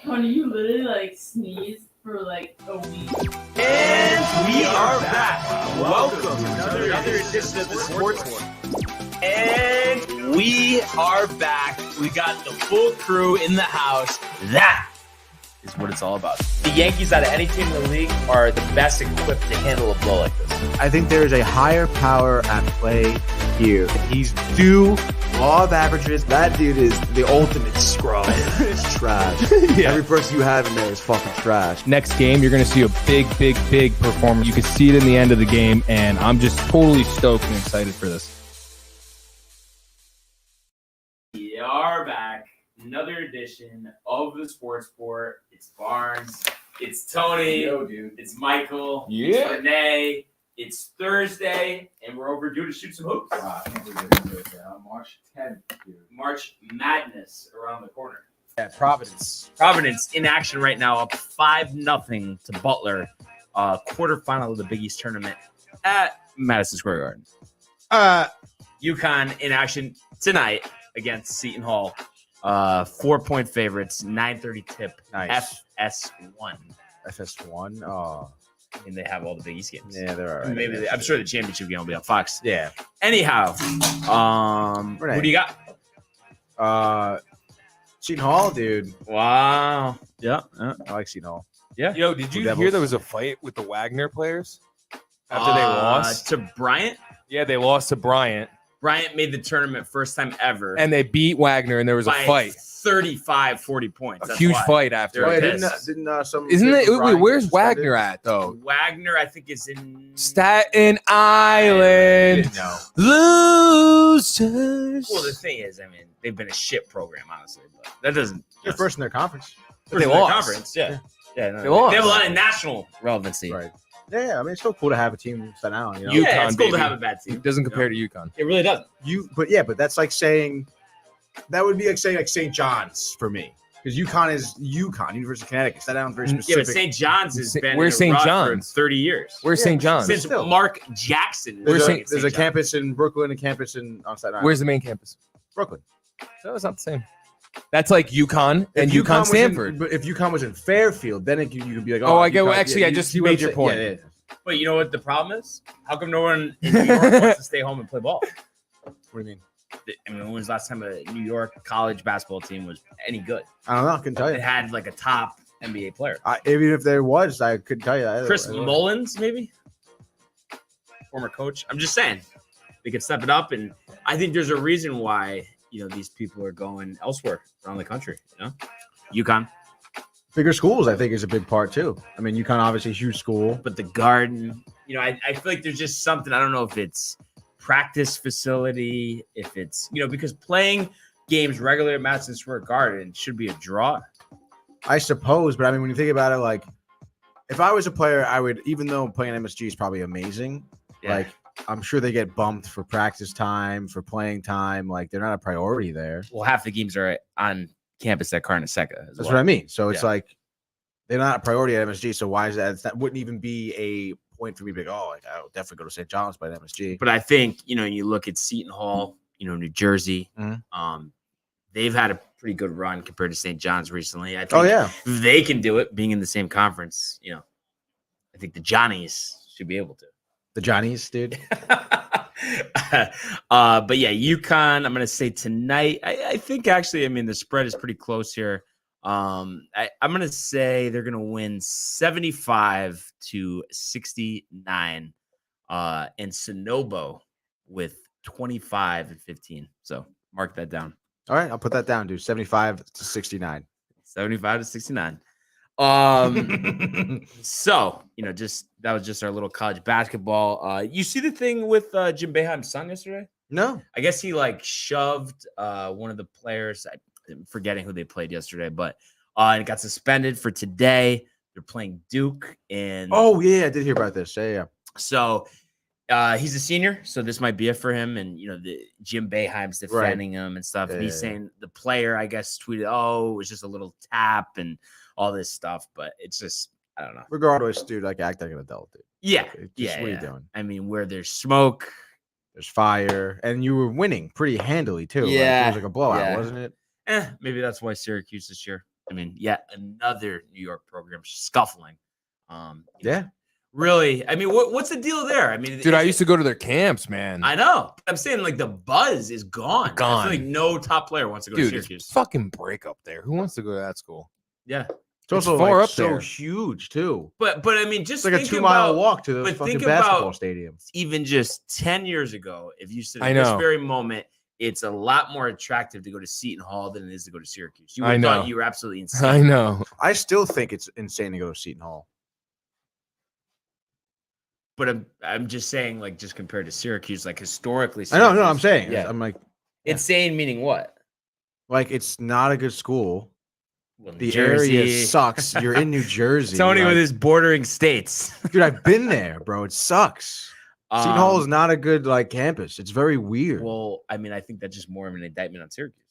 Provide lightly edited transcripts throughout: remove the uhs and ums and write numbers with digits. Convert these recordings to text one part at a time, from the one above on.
Honey, you literally like sneezed for like a week. And we are back. Welcome to another edition of the Sports One. And we are back. We got the full crew in the house. That is what it's all about. The Yankees, out of any team in the league, are the best equipped to handle a blow like this. I think there is a higher power at play here. He's due law of averages. That dude is the ultimate scrub. It's trash. Yeah. Every person you have in there is fucking trash. Next game, you're going to see a big performance. You can see it in the end of the game, and I'm just totally stoked and excited for this. We are back. Another edition of the Sports Port. It's Barnes. It's Tony. Yo, dude. It's Michael. Yeah. It's Renee. It's Thursday, and we're overdue to shoot some hoops. Wow, I can't believe it's Thursday. March 10th, dude. March Madness around the corner. Yeah, Providence. Providence in action right now, up 5-0 to Butler. Quarterfinal of the Big East tournament at Madison Square Garden. UConn in action tonight against Seton Hall. 4-point favorites, 9:30 tip. Nice. FS1. FS1. Oh. And they have all the Big East games. Yeah, they're all right. Maybe I'm sure the championship game will be on Fox. Yeah. Anyhow, who do you got? Seton Hall, dude. Wow. Yeah. I like Seton Hall. Yeah. Yo, did you Devils. hear there was a fight with the Wagner players after they lost? To Bryant. Yeah, they lost to Bryant, Bryant made the tournament first time ever. and they beat Wagner, and there was a by fight. 35, 40 points. A That's huge why. fight after. They're Wait, pissed. didn't some Isn't kid it? from Wait, Bryant where's get suspended? Wagner at, though? Wagner, I think, is in Staten Island. No. Losers. Well, the thing is, I mean, they've been a shit program, honestly, but that doesn't. They're first in their conference. First in they their lost. conference, yeah. Yeah, no, They lost. They have a lot of national relevancy. Right. Yeah, I mean, it's still cool to have a team in Staten Island, you know? Yeah, it's UConn, cool to baby. have a bad team. It doesn't compare to UConn. It really doesn't. But that's like saying that would be like saying like St. John's for me. Because UConn is UConn, University of Connecticut. Staten Island's very Yeah, specific. but St. John's has been Where's in a St. rut John's? for 30 years. Where's Yeah, St. John's? Since still. Mark Jackson. There's, was a, playing at there's St. a John's. campus in Brooklyn, a campus on Staten Island. Where's the main campus? Brooklyn? So it's not the same. That's like UConn and If UConn was Stanford. but if UConn was in Fairfield, then you could be like, Oh, I get- UConn, actually, I you just see what made I'm your saying? point. Yeah. But you know what the problem is? How come no one in New York wants to stay home and play ball? What do you mean? I mean, when was the last time a New York college basketball team was any good? I don't know. I couldn't tell It you. had like a top NBA player. Even if there was, I couldn't tell you that. Chris Mullins, maybe? Former coach. I'm just saying. They could step it up, and I think there's a reason why, these people are going elsewhere around the country, UConn. Bigger schools, I think, is a big part too. I mean, UConn obviously a huge school. But the Garden, I feel like there's just something, I don't know if it's practice facility, if it's, because playing games regularly at Madison Square Garden should be a draw. I suppose, but I mean, when you think about it, like, if I was a player, I would, even though playing MSG is probably amazing, like, I'm sure they get bumped for practice time, for playing time. Like, they're not a priority there. Well, half the games are on campus at Carnesecca. That's what I mean. So it's like, they're not a priority at MSG. So why is that? That wouldn't even be a point for me to be like, oh, I would definitely go to St. John's by MSG. But I think, you look at Seton Hall, New Jersey, they've had a pretty good run compared to St. John's recently. I think if they can do it, being in the same conference, I think the Johnnies should be able to. The Johnnies, dude. But yeah, UConn, I'm going to say tonight. I think actually, the spread is pretty close here. I'm going to say they're going to win 75-69 and Sonobo with 25-15. So mark that down. All right, I'll put that down, dude. 75-69. 75-69. So, that was just our little college basketball. You see the thing with Jim Boeheim's son yesterday? No. I guess he shoved one of the players. I'm forgetting who they played yesterday, but it got suspended for today. They're playing Duke, and Oh yeah, I did hear about this. Yeah. so he's a senior, so this might be it for him. And the Jim Boeheim's defending him and stuff, and he's saying the player, I guess, tweeted, "Oh, it was just a little tap and all this stuff," but it's just, I don't know. Regardless, dude, act like an adult, dude. Yeah, What are you doing? Where there's smoke, There's fire, and you were winning pretty handily too. Yeah, it was like a blowout, yeah. wasn't it? maybe that's why Syracuse this year I mean, yet another New York program scuffling. Yeah. Really. I mean, what's the deal there? I mean, Dude, I used to go to their camps, man. I know. I'm saying like the buzz is gone. I Gone. feel like no top player wants to go to Dude, Syracuse. it's fucking break up there. Who wants to go to that school? Yeah. It's also far like up so there. huge too. But I mean, just It's like a think 2-mile about- walk to the but fucking think basketball about- stadium. Even just 10 years ago, if you said I at this know. very moment, it's a lot more attractive to go to Seton Hall than it is to go to Syracuse. You would I have know. thought you were absolutely insane. I know. I still think it's insane to go to Seton Hall. But I'm just saying, like, just compared to Syracuse, like historically. I know, no, Syracuse- I'm saying. yeah. I'm like Insane meaning what? it's not a good school. Well, New The Jersey. area sucks. You're in New Jersey. Tony like, with his bordering states. dude, I've been there, bro. It sucks. Seton Hall is not a good like campus. It's very weird. Well, I mean, I think that's just more of an indictment on Syracuse.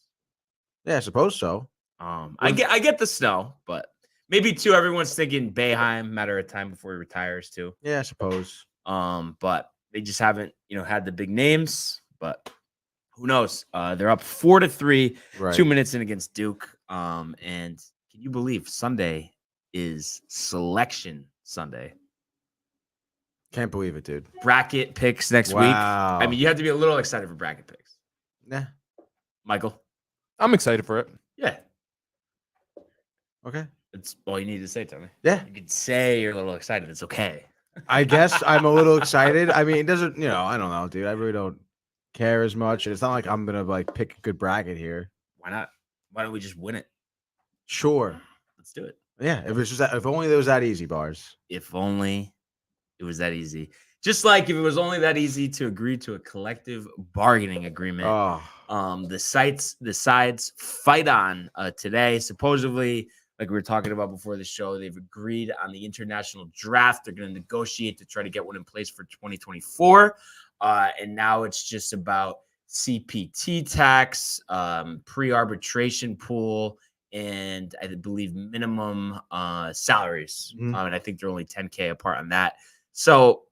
Yeah, I suppose so. I get the snow, but maybe too. Everyone's thinking Boeheim, matter of time before he retires too. Yeah, I suppose. But they just haven't, had the big names. But who knows? They're up 4-3, Right. 2 minutes in against Duke. And can you believe Sunday is Selection Sunday? Can't believe it, dude. Bracket picks next week. Wow. I mean, you have to be a little excited for bracket picks. Nah. Michael? I'm excited for it. Yeah. Okay. That's all you need to say, Tony. Yeah. You can say you're a little excited. It's okay. I guess I'm a little excited. I mean, it doesn't, I don't know, dude. I really don't care as much. And it's not like I'm gonna like pick a good bracket here. Why not? Why don't we just win it? Sure. Let's do it. Yeah. If only it was that easy, bars. If only it was that easy. Just like if it was only that easy to agree to a collective bargaining agreement. Oh. The sides fight on today. Supposedly, like we were talking about before the show, they've agreed on the international draft. They're going to negotiate to try to get one in place for 2024. And now it's just about CPT tax, pre-arbitration pool, and I believe minimum salaries. Mhm. And I think they're only 10K apart on that. So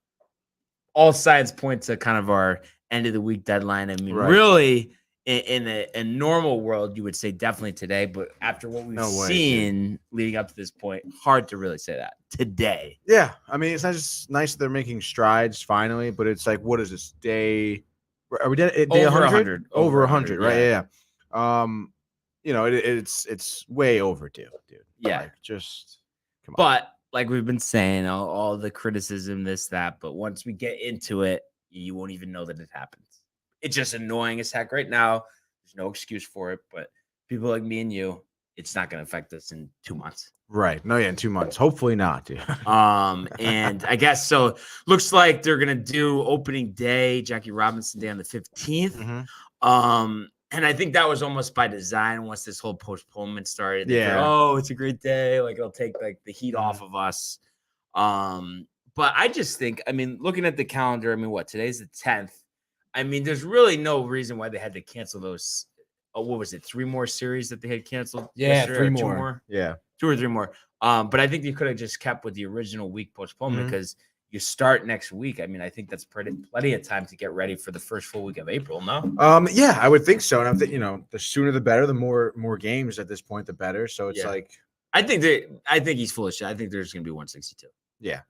all sides point to kind of our end of the week deadline. I mean, Right. really, in a normal world, you would say definitely today. But after what we've seen leading up to this point, hard to really say that today. Yeah. I mean, it's not just nice that they're making strides finally, but it's like, what is this day? Are we day Over 100? 100. Over Over 100, 100, right? Yeah. It's way overdue, dude. Yeah. Like, just come on. But like we've been saying, all the criticism, this, that. But once we get into it, you won't even know that it happens. It's just annoying as heck right now. There's no excuse for it. But people like me and you, it's not going to affect us in 2 months. Right. No, yeah, in 2 months. Hopefully not, dude. And I guess so. Looks like they're gonna do opening day, Jackie Robinson Day on the 15th. Mhm. And I think that was almost by design. Once this whole postponement started, they Yeah. figured, oh, it's a great day. Like it'll take like the heat off of us. But I just think, I mean, looking at the calendar, I mean, what today's the 10th. I mean, there's really no reason why they had to cancel those. What was it? 3 more series that they had canceled? Yeah, yesterday, 3 or 2 more. Yeah. 2 or 3 more. But I think you could have just kept with the original week postponement Mhm. because you start next week. I mean, I think that's plenty of time to get ready for the first full week of April. No, Yeah, I would think so. And I think the sooner the better. The more games at this point, the better. So it's Yeah. like, I think he's full of shit. I think there's going to be 162. yeah,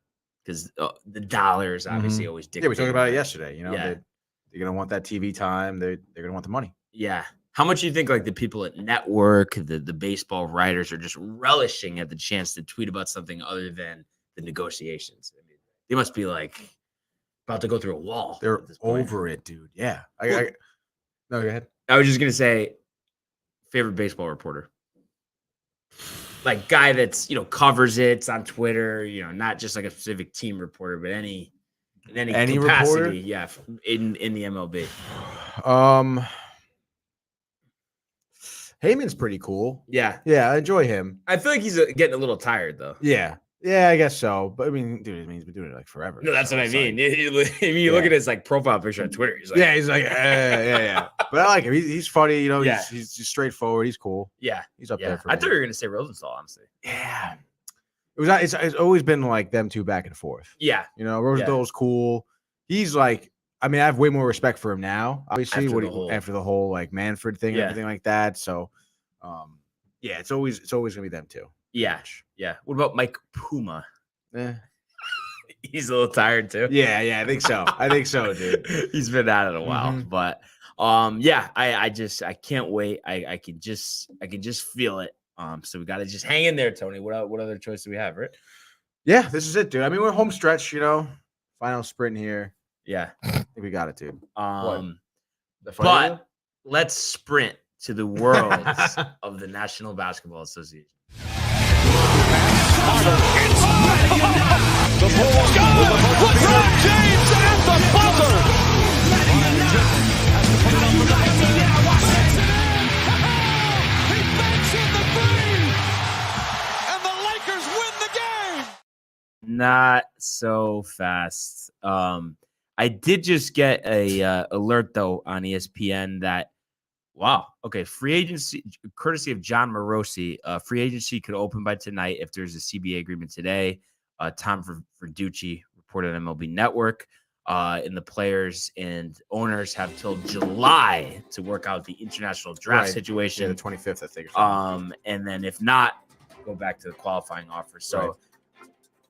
because the dollars obviously always dictate. yeah. We talked about it that. yesterday. Yeah. They're gonna want that TV time. They're gonna want the money. Yeah. How much do you think like the people at Network, the baseball writers are just relishing at the chance to tweet about something other than the negotiations? I mean, they must be like about to go through a wall. They're at this point. over it, dude. Yeah. Well- No, go ahead. I was just gonna say, favorite baseball reporter, like guy that's covers it on Twitter. Not just like a specific team reporter, but any capacity. reporter? Yeah, in the MLB. Heyman's pretty cool. Yeah, Yeah, I enjoy him. I feel like he's getting a little tired though. Yeah. Yeah, I guess so. But I mean, dude, he's been doing it like forever. No, that's so what I it's mean. like- You look at his like profile picture on Twitter. He's like, yeah, he's like, yeah. But I like him. He's funny. Yeah. He's just straighthtforward. He's cool. yeah. He's up Yeah. there for I me. thought you were gonna say Rosenthal, honestly. Yeah. It's always been like them two back and forth. Yeah, Rosenthal's cool. He's like, I mean, I have way more respect for him now, obviously, After the whole- after the whole like Manfred thing and Yeah. everything like that. So, Yeah, it's always gonna be them too. Yeah. What about Mike Puma? Eh. He's a little tired too. Yeah, I think so, dude. He's been at it a while, Mhm. but I can't wait. I can just feel it. So we got to just hang in there, Tony. What other choice do we have, right? Yeah, this is it, dude. I mean, we're home stretch, final sprint here. Yeah. I think we got it, dude. But let's sprint to the worlds of the National Basketball Association. The Bulls LeBron James at the buzzer. He banks in the three, and the Lakers win the game. Not so fast. I did just get a alert though on ESPN that free agency, courtesy of John Morosi, free agency could open by tonight if there's a CBA agreement today. Tom Verducci reported on MLB Network. And the players and owners have till July to work out the international draft situation. Yeah, the 25th, I think. And then if not, go back to the qualifying offer. So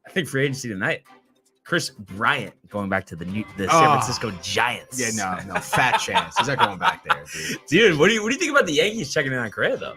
I think free agency tonight. Chris Bryant going back to the San Francisco Giants. Yeah, no, fat chance. He's not going back there, dude. What do you think about the Yankees checking in on Correa though?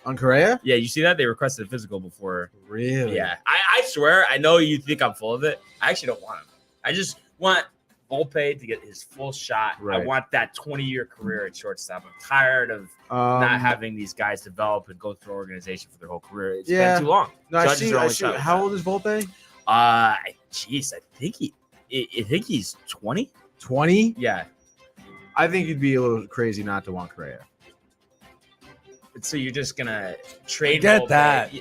On Correa? Yeah, you see that they requested a physical before. Really? Yeah, I swear. I know you think I'm full of it. I actually don't want him. I just want Volpe to get his full shot. Right. I want that 20-year career at shortstop. I'm tired of not having these guys develop and go through an organization for their whole career. It's been too long. No, I see. How old is Volpe? Jeez, I think he's 20. 20? Yeah. I think you'd be a little crazy not to want Correa. So you're just gonna trade? Get Volpe. that?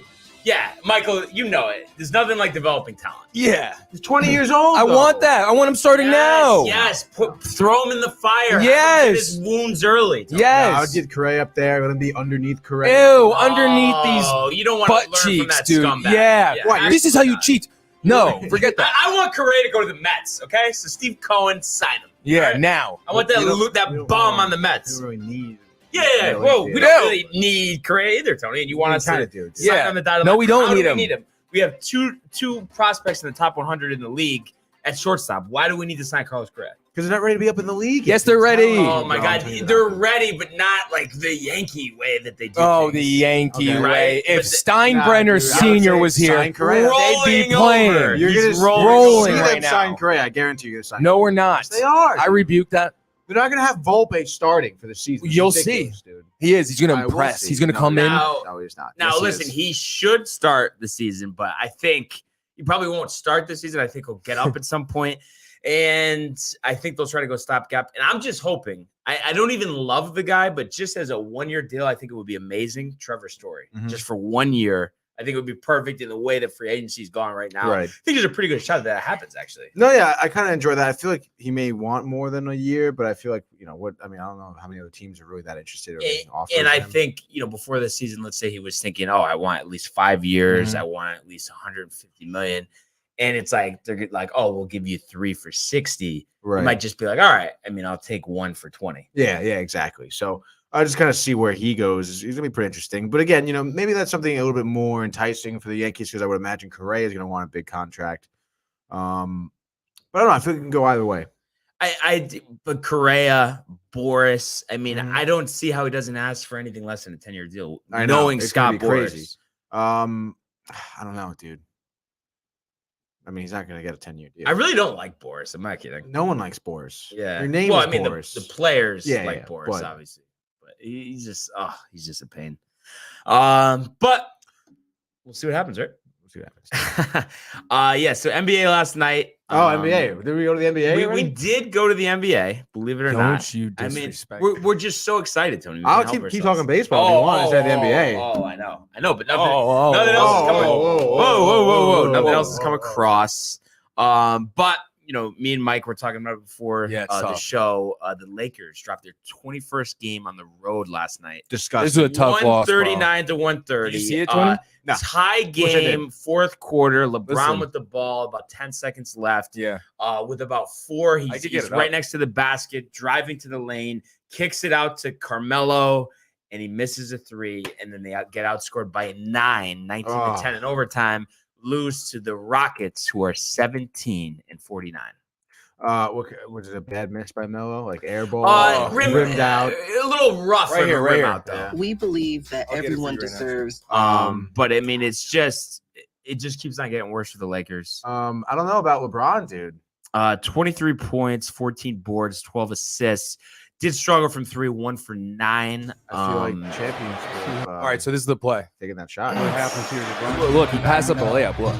Yeah, Michael, you know it. There's nothing like developing talent. Yeah. He's 20 years old. I want that. I want him starting now. Yes, throw him in the fire. Yes. Get his wounds early. Yes. I would get Correa up there. Let him be underneath Correa. Ew, underneath these you don't want butt to learn cheeks, from that dude. scumbag. Yeah. What, This is how you cheat. No, forget that. I want Correa to go to the Mets, okay? So Steve Cohen, sign him. Yeah, right? now. I want that bum on the Mets. You don't really need. Yeah, whoa, we don't really need Correa either, Tony. And you want us to do. sign on the dotted No, line. we don't How need do him. We need him. We have two prospects in the top 100 in the league at shortstop. Why do we need to sign Carlos Correa? Because they're not ready to be up in the league. Yes, they're ready. Oh my God, they're ready, but not like the Yankee way that they do. Oh, things. the Yankee Okay. way. Right? If But Steinbrenner dude, I would Senior say was here, sign Correa. they'd be Rolling playing. over. You're He's going to rolling see right them now. sign Correa. I guarantee you're going to sign. No, we're not. Yes, they are. I rebuke that. They're not going to have Volpe starting for the season. It's You'll ridiculous, see. dude. He is. He's going I to will impress. see. He's going to No, come in. No, he's not. Now, Yes, listen, is. he should start the season, but I think he probably won't start the season. I think he'll get up at some point, and I think they'll try to go stopgap. And I'm just hoping. I don't even love the guy, but just as a one-year deal, I think it would be amazing. Trevor Story, just for 1 year. I think it would be perfect in the way that free agency is going right now. Right. I think there's a pretty good shot that happens, actually. No, yeah, I kind of enjoy that. I feel like he may want more than a year, but I feel like, I don't know how many other teams are really that interested or making offers. And I him. think, before the season, let's say he was thinking, I want at least 5 years. I want at least 150 million. And it's like, they're like, we'll give you 3 for 60. Right. You might just be like, all right. I'll take 1 for 20. Yeah, exactly. So I just kind of see where he goes. He's gonna be pretty interesting. But again, maybe that's something a little bit more enticing for the Yankees because I would imagine Correa is gonna want a big contract. But I don't know. I feel it can go either way. But Correa, Boris, I don't see how he doesn't ask for anything less than a 10-year deal. I know. Knowing It's Scott gonna be Boris. crazy. I don't know, dude. He's not gonna get a 10-year deal. I really don't like Boris. I'm not kidding. No one likes Boris. Yeah. Your name is Boris. The players Yeah, like yeah, Boris, but- obviously. But he's just a pain. But we'll see what happens, right? We'll see what happens. So NBA last night. NBA. Did we go to the NBA? We already? did go to the NBA, believe it or not. Don't you disrespect. We're just so excited, Tony. We I'll can't help keep ourselves. talking baseball if you want instead of the NBA. Oh, I know, but nothing, Oh, nothing else is coming. whoa, Nothing whoa, else has come whoa. across. But me and Mike were talking about it before Yeah, it's the tough. show. The Lakers dropped their 21st game on the road last night. Disgusting. This is a tough loss, bro. 139 to 130. Did you see it, Tony? No. Tie I game, fourth quarter. LeBron Listen. with the ball, about 10 seconds left. Yeah. With about 4, I could get he's it right up. next to the basket, driving to the lane, kicks it out to Carmelo, and he misses a 3, and then they get outscored by 19-10 in overtime, lose to the Rockets, who are 17-49. What was it, a bad miss by Melo? Like air ball, rimmed out. A little rough Right here, right here. out, though. We believe that everyone deserves. But I mean, it just keeps on getting worse for the Lakers. I don't know about LeBron, dude. 23 points, 14 boards, 12 assists. Did struggle from 3, 1 for 9. I feel like champions. All right, so this is the play. Taking that shot. What happens here, LeBron? Look, he passed up the layup. Look.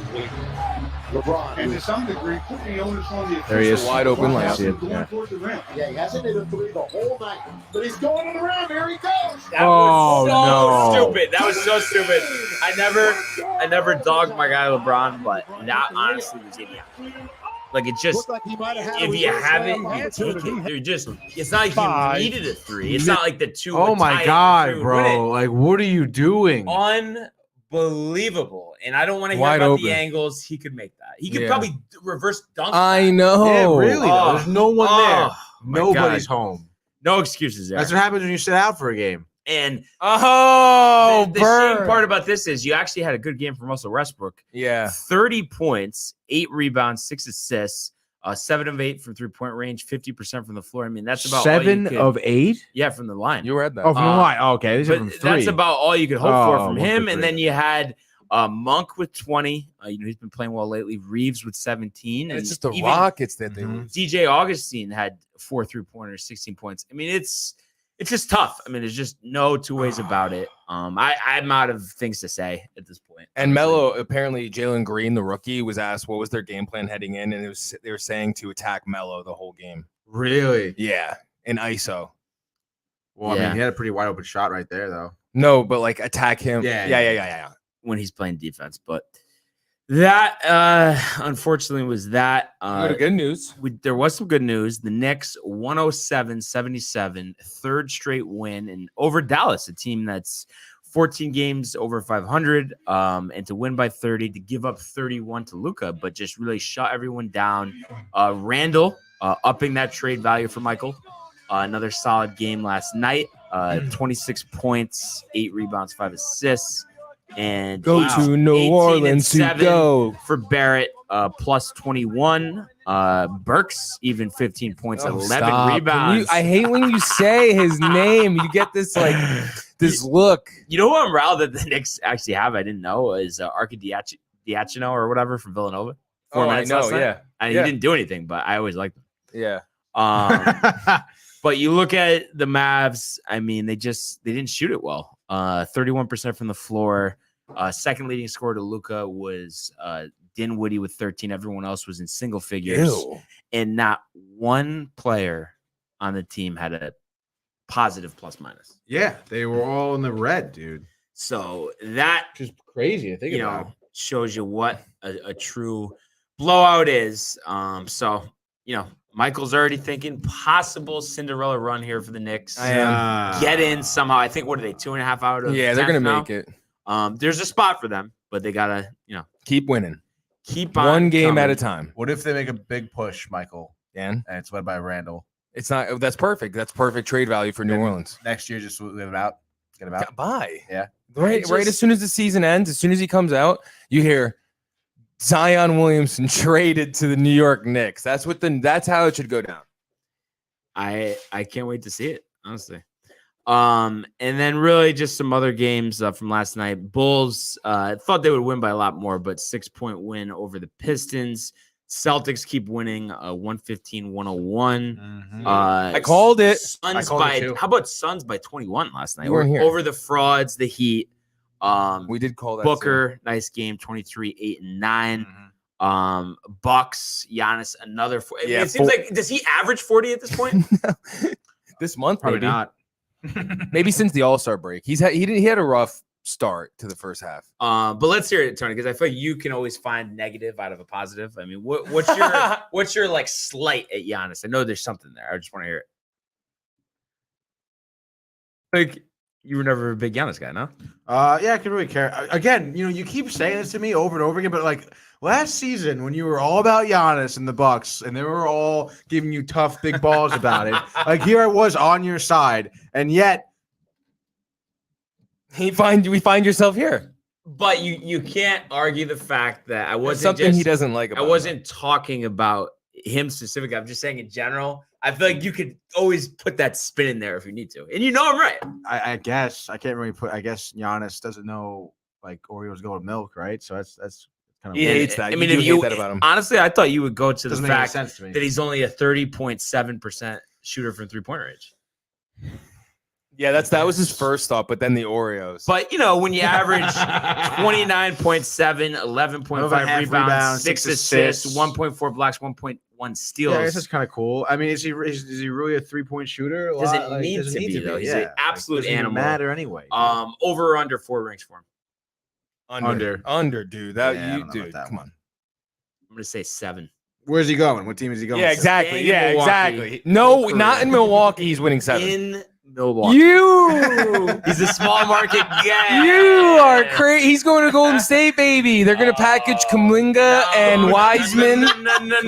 LeBron, and to some degree, put the onus on the There he is. Wide open LeBron layup. has been going towards the rim. Yeah, he hasn't hit a 3 the whole night, but he's going to the rim. Here he goes. That was so stupid. That was so stupid. I never dogged my guy LeBron, but that honestly was idiot. Like it just, Looked like he might have had if a you reverse have it, slam you take opportunity. it. They're just, it's not like you needed a 3. It's not like the 2. Oh would tie my it, God, 3 would win bro! Like, what are you doing? it. Unbelievable. And I don't want to hear Wide about open. the angles. He could make that. He could Yeah. probably reverse dunk. I that. know. Yeah, really. though. Oh. There's no one there. my Nobody's God. home. No excuses there. That's what happens when you sit out for a game. And Oh, the shame part about this is you actually had a good game from Russell Westbrook. Yeah. 30 points, 8 rebounds, 6 assists, 7 of 8 from 3-point range, 50% from the floor. I mean, that's about all 7 you could, of 8. yeah, from the line. You read that. Oh, from the line. Oh, okay, these are But from 3. that's about all you could hope for Oh, from 1 for him. 3. And then you had Monk with 20. He's been playing well lately. Reeves with 17. And And it's just the even Rockets that they Mhm. lose. DJ Augustine had 4 3-pointers, 16 points. I mean, it's just tough. I mean, there's just no two ways about it. I'm out of things to say at this point. And Melo, apparently Jalen Green, the rookie, was asked what was their game plan heading in, and they were saying to attack Melo the whole game. Really? Yeah, in ISO. Well, I Yeah. mean, he had a pretty wide open shot right there, though. No, but like attack him. Yeah, Yeah. when he's playing defense. But that, unfortunately, was that. Good news. There was some good news. The Knicks 107-77, third straight win, and over Dallas, a team that's 14 games over 500, and to win by 30, to give up 31 to Luka, but just really shut everyone down. Randall upping that trade value for Michael. Another solid game last night. 26 points, 8 rebounds, 5 assists. And Go to New 18 and Orleans to 7 go. for Barrett, plus 21. Burks, even 15 points, 11 Stop. rebounds. I hate when you say his name. You get this this look. You know who I'm riled that the Knicks actually have? I didn't know is Arca Diacino or whatever from Villanova. 4 minutes last night. Yeah. And Yeah. he didn't do anything, but I always liked him. Yeah. But you look at the Mavs, I mean, they didn't shoot it well. 31% from the floor. Second leading scorer to Luka was Dinwiddie with 13. Everyone else was in single figures. Ew. And not one player on the team had a positive plus minus. Yeah, they were all in the red, dude. So that Just crazy to think about. shows you what a true blowout is. So, Michael's already thinking possible Cinderella run here for the Knicks. I am. Get in somehow. I think, what are they, 2.5 out of Yeah, they're 10 gonna now? make it. There's a spot for them, but they gotta, Keep winning. keep on One game at coming. a time. What if they make a big push, Michael, Dan, and it's led by Randall? it's not. That's perfect. That's perfect trade value for New Then- Orleans. Next year, just let him out. Get him out. Bye. Yeah. Right. It's Right. As just- soon as the season ends, as soon as he comes out, you hear Zion Williamson traded to the New York Knicks. That's that's how it should go down. I can't wait to see it, honestly. And then really just some other games from last night. Bulls thought they would win by a lot more, but 6-point win over the Pistons. Celtics keep winning 115-101. I called it. Suns called it too. how about Suns by 21 last night? You weren't here. Over the frauds, the Heat. We did call that. Booker, nice game, 23, 8, and 9. Bucks, Giannis, another 4. Yeah, It seems like, does he average 40 at this point? This month, Probably maybe. not. Maybe since the All-Star break. He had a rough start to the first half. But let's hear it, Tony, because I feel like you can always find negative out of a positive. I mean, what's your what's your like slight at Giannis? I know there's something there. I just want to hear it. Like, you were never a big Giannis guy, no? Yeah, I can really care. Again, you keep saying this to me over and over again, but like last season when you were all about Giannis and the Bucks, and they were all giving you tough big balls about it, like here I was on your side, and yet we find yourself here. But you can't argue the fact that I There's wasn't something he doesn't like I about wasn't talking about him specifically. I'm just saying in general. I feel like you could always put that spin in there if you need to, and you know I'm right. I guess I can't really put. I guess Giannis doesn't know like Oreos go with milk, right? So that's kind of. He hates that. I mean, you if do you hate that about him. honestly, I thought you would go to Doesn't the make any fact sense to me. that he's only a 30.7% shooter from 3-point range. Yeah, that was his first thought, but then the Oreos. But when you average 29.7, 11.5 rebounds, 6 assists, 1.4 blocks, 1.1 steals. Yeah, I guess that's kind of cool. I mean, is he really a 3-point shooter? Doesn't need to be though. He's an absolute doesn't animal. matter anyway. Over or under 4 rings for him. Under, dude. That Yeah, I you don't know dude. about that Come one. on. I'm gonna say 7. Where's he going? What team is he going? Yeah, to? exactly. Staying in Yeah, Milwaukee. exactly. No, Whole not career. in Milwaukee. He's winning 7. In Milwaukee. You He's a small market guy. You are crazy. He's going to Golden State, baby. They're going to package Kuminga and Wiseman.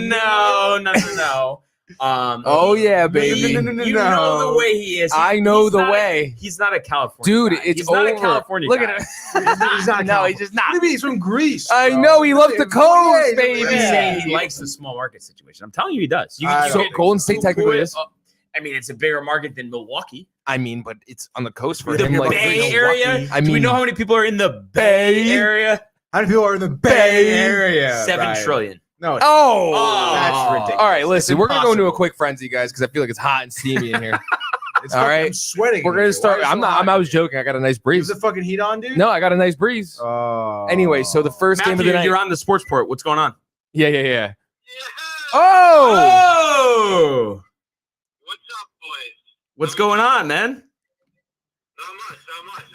No. Oh, yeah, baby. You know the way he is. I know He's the not way. He's not a California Dude, guy. it's he's not over. a California Look guy. at him. He's not. No, he's just not. What do you mean? He's from Greece. I bro. know. He loves the coast, Yeah, baby. I'm saying he likes the small market situation. I'm telling you, he does. You I can So get- Golden State technically is. I mean, it's a bigger market than Milwaukee. I mean, but it's on the coast for The him. Like Bay Area. I Do we mean, know how many people are in the Bay Area? How many people are in the Bay Area? 7 trillion. No, Oh, that's ridiculous. All right, listen, we're gonna go into a impossible. quick frenzy, guys, because I feel like it's hot and steamy in here. It's All fucking- right. I'm sweating. We're in gonna here. start. Why is it I'm so not. hot? I was joking. I got a nice Is breeze. the fucking heat on, dude? No, I got a nice breeze. Oh. Anyway, so the first game of the Matthew, night. you're on the sports port. What's going on? Yeah. Oh, Oh, What's up, boys? what's going on, man? Not much.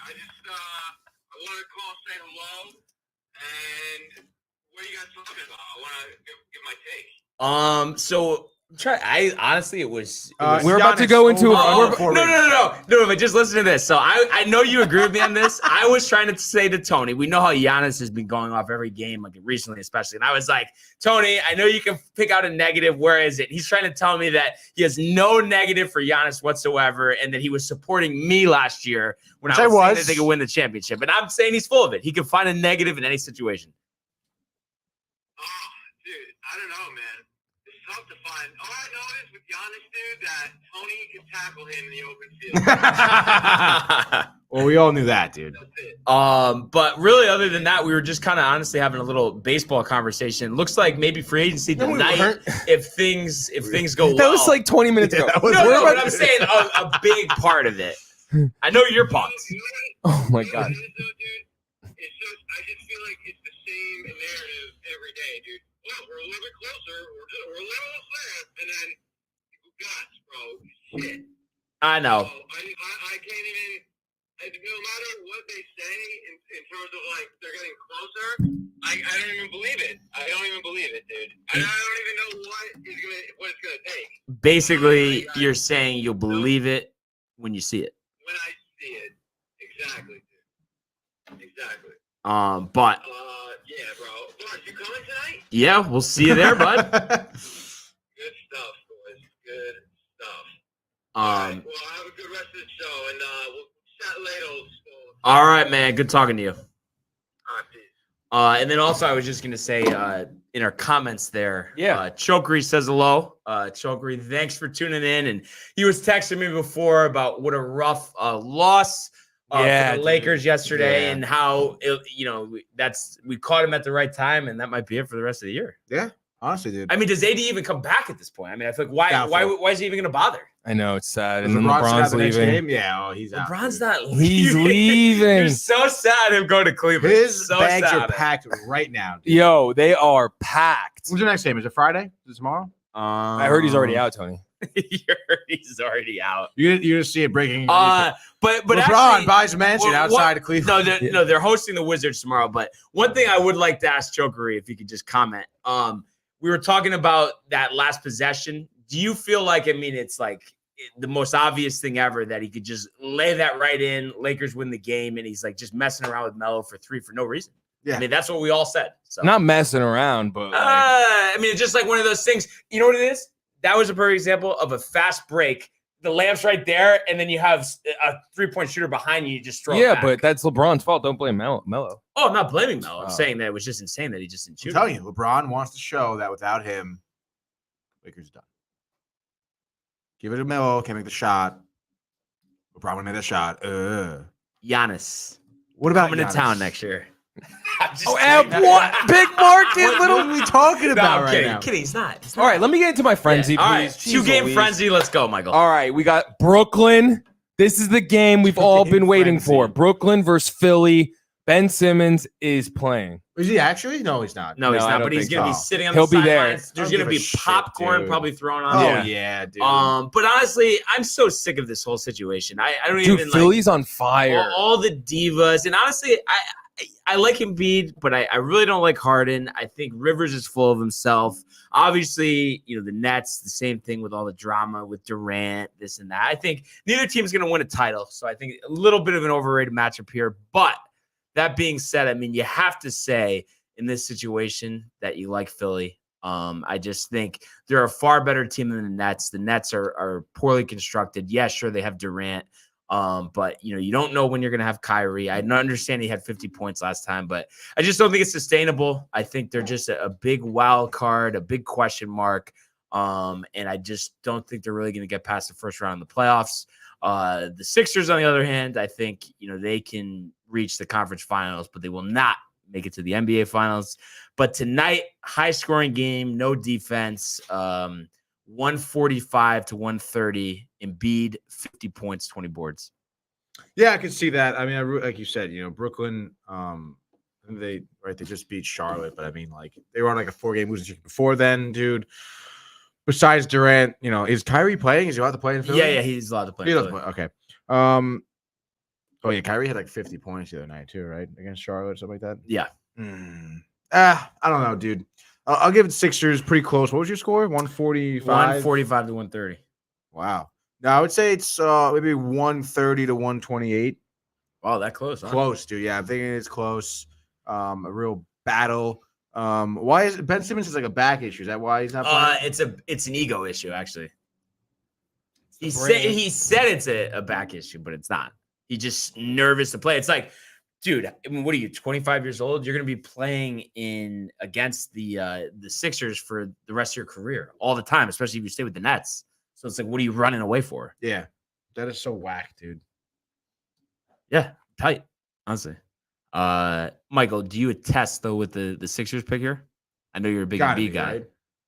I just I want to call, say hello, and what are you guys talking about? I want to give my take. So I honestly, it was. We're about to go into. No, but just listen to this. So I know you agree with me on this. I was trying to say to Tony, we know how Giannis has been going off every game, like recently, especially. And I was like, Tony, I know you can pick out a negative. Where is it? He's trying to tell me that he has no negative for Giannis whatsoever, and that he was supporting me last year when I was saying that they could win the championship. And I'm saying he's full of it. He can find a negative in any situation. Oh, dude, I don't know, man. It's tough to find. All I know is with Giannis, dude, that Tony can tackle him in the open field. Well, we all knew that, dude. That's it. But really, other than that, we were just kind of honestly having a little baseball conversation. Looks like maybe free agency No, we tonight weren't. if things go well. that was like 20 minutes ago. that was- no, We're but about I'm saying a big part of it. I know you're pumped. Oh my You know god. what it is, though, dude? It's just, I just feel like it's the same narrative every day, dude. Well, we're a little bit closer. We're a little almost there. And then, gosh, bro, shit. I know. So, I can't even, no matter what they say in terms of, like, they're getting closer, I don't even believe it. I don't even believe it, dude. I don't even know what it's going to take Basically, you're saying you'll believe it when you see it. when I see it. Exactly, dude. Exactly. But Yeah, bro. Bart, you coming tonight? yeah, we'll see you there, bud. Good stuff, boys. Good stuff. All right. Well, have a good rest of the show, and we'll chat later. Old school. All right, man. Good talking to you. All right, peace. And then also, I was just gonna say in our comments there, Yeah. Chokery says hello. Chokery, thanks for tuning in. And he was texting me before about what a rough loss for the dude. Lakers yesterday, Yeah. and how we caught him at the right time, and that might be it for the rest of the year. Honestly, dude. I mean, does AD even come back at this point? I mean, I feel like Doubtful. why is he even gonna bother? I know it's sad, Is and then LeBron still out LeBron's the next leaving. game? Yeah, oh, he's out. LeBron's dude. not. He's You're leaving. so sad him going to Cleveland. His so bags sad. are packed right now. Dude. Yo, they are packed. When's your next game? Is it Friday? Is it tomorrow? I heard he's already out, Tony. He's already out. You just see it breaking. But LeBron actually, buys a mansion well, outside of Cleveland. no, they're hosting the Wizards tomorrow. But one thing I would like to ask Chokery, if you could just comment. We were talking about that last possession. Do you feel like, I mean, it's like the most obvious thing ever that he could just lay that right in, Lakers win the game, and he's like just messing around with Melo for 3 for no reason? Yeah. I mean, that's what we all said. So Not messing around, but like, I mean, it's just like one of those things. You know what it is? That was a perfect example of a fast break the lamp's right there, and then you have a 3-point shooter behind you. You just throw it Yeah, back. but that's LeBron's fault. Don't blame Melo. Oh, I'm not blaming Melo. I'm Oh. saying that it was just insane that he just didn't shoot. I'm telling you, LeBron wants to show that without him, Lakers done. Give it to Melo. Can't make the shot. LeBron would make the shot. Giannis. What about coming to Giannis? town next year? What? Big market, What are we talking No, about I'm right kidding. now? Kidding. He's not. All right, let me get into my frenzy, All right, please. 2-game Louise. frenzy. Let's go, Michael. All right, we got Brooklyn. This is the game we've all been waiting for. Brooklyn versus Philly. Ben Simmons is playing. Is he actually? No, he's not. No, he's No, I not. don't But he's think going to be so. sitting on He'll the be there. sidelines. There's I don't going to give be a shit, popcorn dude. probably thrown Oh, on. yeah, dude. But honestly, I'm so sick of this whole situation. I don't Dude, even Philly's on fire. all the divas. And honestly, I like Embiid, but I really don't like Harden. I think Rivers is full of himself. Obviously, the Nets, the same thing with all the drama with Durant, this and that. I think neither team's going to win a title. So I think a little bit of an overrated matchup here. But that being said, I mean, you have to say in this situation that you like Philly. I just think they're a far better team than the Nets. The Nets are poorly constructed. Yeah, sure, they have Durant. But you don't know when you're gonna have Kyrie. I understand he had 50 points last time, but I just don't think it's sustainable. I think they're just a big wild card, a big question mark. And I just don't think they're really gonna get past the first round of the playoffs. The Sixers, on the other hand, I think they can reach the conference finals, but they will not make it to the NBA finals. But tonight, high scoring game, no defense. 145 to 130. Embiid, 50 points, 20 boards. Yeah, I could see that. I mean, like you said, Brooklyn, they just beat Charlotte, but I mean, like they were on like a 4-game losing streak before then, dude. Besides Durant, is Kyrie playing? Is he allowed to play in Philly? Yeah, he's allowed to play. He does play. Okay. Oh yeah, Kyrie had like 50 points the other night too, right? Against Charlotte, something like that. Yeah. I don't know, dude. I'll give it Sixers pretty close. What was your score? 145? 145 to 130. Wow. No, I would say it's maybe 130 to 128. Wow, that close, huh? Close, dude. Yeah, I'm thinking it's close. A real battle. Why is Ben Simmons is like a back issue? Is that why he's not playing? It's an ego issue, actually. He said it's a back issue, but it's not. He's just nervous to play. It's like, dude, I mean, what are you, 25 years old? You're going to be playing against the Sixers for the rest of your career all the time, especially if you stay with the Nets. So it's like, what are you running away for? Yeah, that is so whack, dude. Yeah, tight, honestly. Michael, do you attest though with the Sixers pick here? I know you're a big Embiid guy.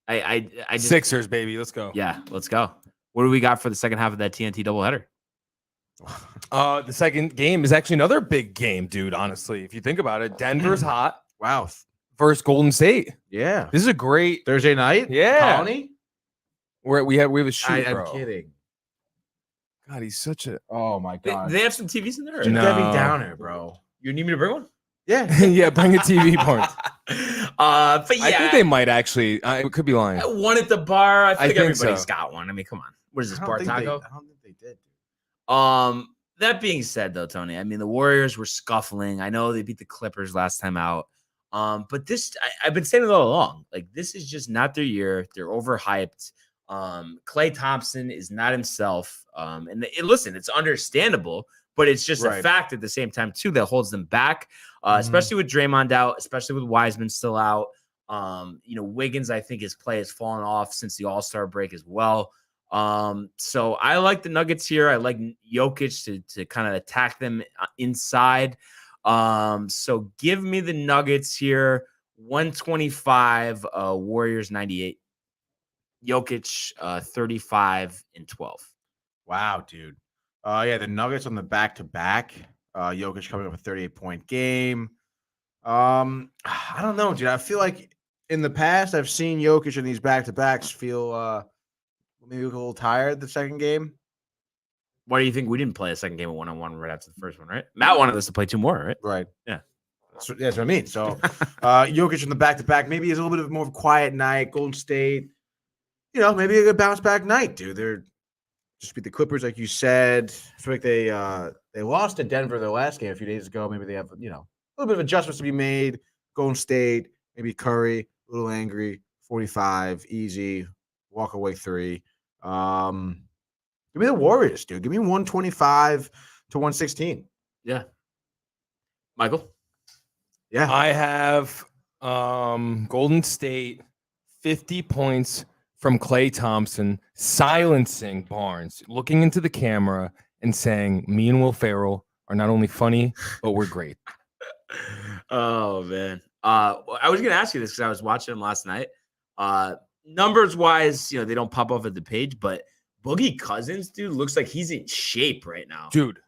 Right? I just, Sixers, baby. Let's go. Yeah, let's go. What do we got for the second half of that TNT doubleheader? The second game is actually another big game, dude. Honestly, if you think about it, Denver's hot. Wow. Versus Golden State. Yeah. This is a great Thursday night. Yeah. Colony. We have a shoot, I'm bro. kidding. God, he's such a. Oh my god. They have some TVs in there. Or Dude, No. Debbie Downer, bro. You need me to bring one? Yeah. Yeah, bring a TV point. But yeah, I think they might actually. I could be lying. one at the bar. I think think everybody's so. got one. I mean, come on. What is this, I Bar don't think Taco? I don't think they did. That being said, though, Tony, I mean, the Warriors were scuffling. I know they beat the Clippers last time out. But this, I've been saying it all along. Like, this is just not their year. They're overhyped. Klay Thompson is not himself. Listen, it's understandable, but it's just a fact at the same time, too, that holds them back, especially with Draymond out, especially with Wiseman still out. Wiggins, I think his play has fallen off since the All-Star break as well. So I like the Nuggets here. I like Jokic to kind of attack them inside. So give me the Nuggets here. 125, Warriors 98. Jokic 35 and 12. Wow, dude. Yeah, the Nuggets on the back-to-back. Jokic coming up with a 38-point game. I don't know, dude. I feel like in the past I've seen Jokic in these back-to-backs feel maybe a little tired the second game. Why do you think we didn't play a second game of one-on-one right after the first one, right? Matt wanted us to play two more, right? Right. Yeah. That's what I mean. So Jokic in the back-to-back maybe is a little bit more of a quiet night. Golden State, maybe a good bounce-back night, dude. They're just beat the Clippers, like you said. I feel like they lost to Denver their last game a few days ago. Maybe they have, a little bit of adjustments to be made. Golden State, maybe Curry, a little angry, 45, easy, walk away 3. Give me the Warriors, dude. Give me 125 to 116. Yeah. Michael? Yeah. I have Golden State 50 points from Klay Thompson, silencing Barnes, looking into the camera and saying, me and Will Ferrell are not only funny, but we're great. Oh, man. I was going to ask you this because I was watching him last night. Numbers wise, they don't pop off at the page, but Boogie Cousins, dude, looks like he's in shape right now. Dude,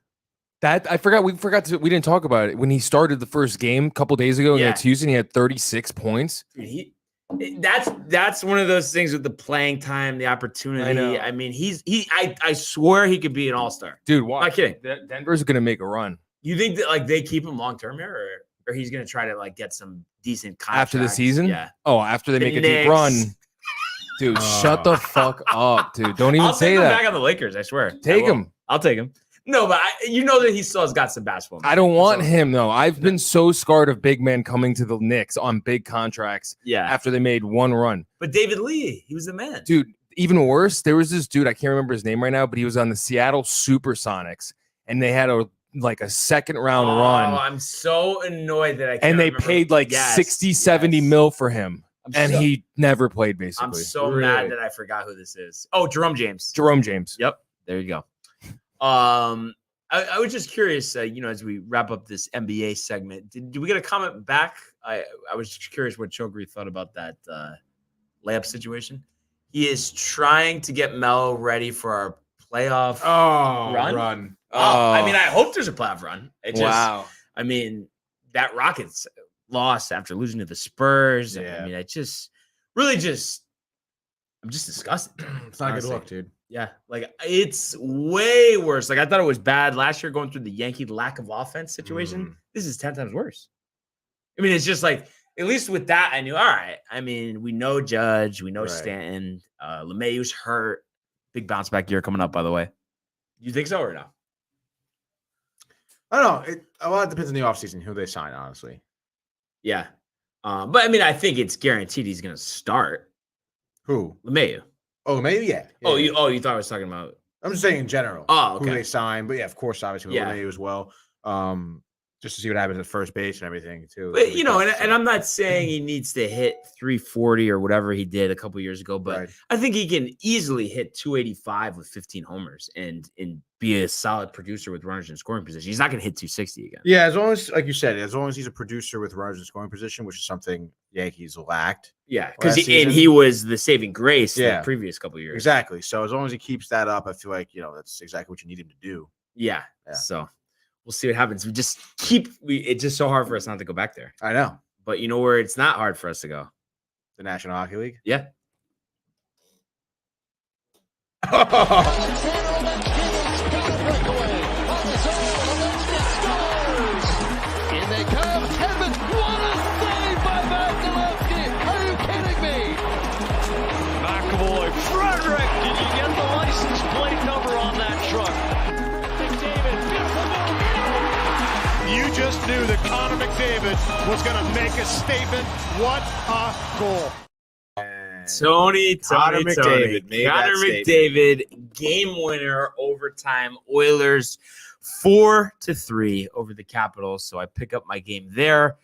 that we didn't talk about it. When he started the first game a couple days ago against Houston, he had 36 points. Dude, that's one of those things with the playing time, the opportunity. I know. I mean, I swear he could be an all-star. Dude, why? Not kidding. Denver's going to make a run. You think that like they keep him long-term here, or he's going to try to like get some decent contract After the season? Yeah. Oh, after they make a deep Knicks. run. Dude, shut the fuck up, dude. Don't even I'll say take him that. back on the Lakers, I swear. Take him. I'll take him. No, but that he still has got some basketball. I don't want him, though. I've been so scarred of big men coming to the Knicks on big contracts after they made one run. But David Lee, he was the man. Dude, even worse, there was this dude, I can't remember his name right now, but he was on the Seattle Supersonics, and they had a second round run. I'm so annoyed that I can't and they remember. paid like 60, 70 mil for him. He never played, basically. I'm so mad that I forgot who this is. Oh, Jerome James. Jerome James. Yep. There you go. I was just curious, as we wrap up this NBA segment, did we get a comment back? I was just curious what Chogri thought about that layup situation. He is trying to get Melo ready for our playoff run. I mean, I hope there's a playoff run. Wow. I mean, that Rockets lost after losing to the Spurs. Yeah. I mean, I'm just disgusted. It's not a good look, dude. Yeah, like it's way worse. Like I thought it was bad last year going through the Yankee lack of offense situation. This is 10 times worse. I mean, it's just like, at least with that, I knew, all right. I mean, we know Judge, we know Stanton, LeMahieu's hurt. Big bounce back year coming up, by the way. You think so or no? I don't know. A lot depends on the offseason, who they sign, honestly. Yeah. But I mean, I think it's guaranteed he's going to start. Who? LeMahieu. Oh, maybe, yeah. You thought I was talking about? I'm just saying in general. Oh, okay. Who they sign. But yeah, of course, obviously, with LeMahieu as well. Just to see what happens at first base and everything, too. But, and I'm not saying he needs to hit 340 or whatever he did a couple years ago, but I think he can easily hit 285 with 15 homers and be a solid producer with runners in scoring position. He's not going to hit 260 again. Yeah, as long as, like you said, as long as he's a producer with runners in scoring position, which is something Yankees lacked. Yeah, because he was the saving grace the previous couple of years. Exactly. So as long as he keeps that up, I feel like, that's exactly what you need him to do. Yeah. So we'll see what happens. It's just so hard for us not to go back there. I know. But you know where it's not hard for us to go? The National Hockey League? Yeah. In they come. Evans, what a save by Vasilevsky. Are you kidding me? McAvoy, Frederick, did you get the license plate number on that truck? McDavid, you just knew that Connor McDavid was going to make a statement. What a goal. Tony McDavid made Connor that McDavid, game winner, overtime. Oilers 4-3 over the Capitals. So I pick up my game there.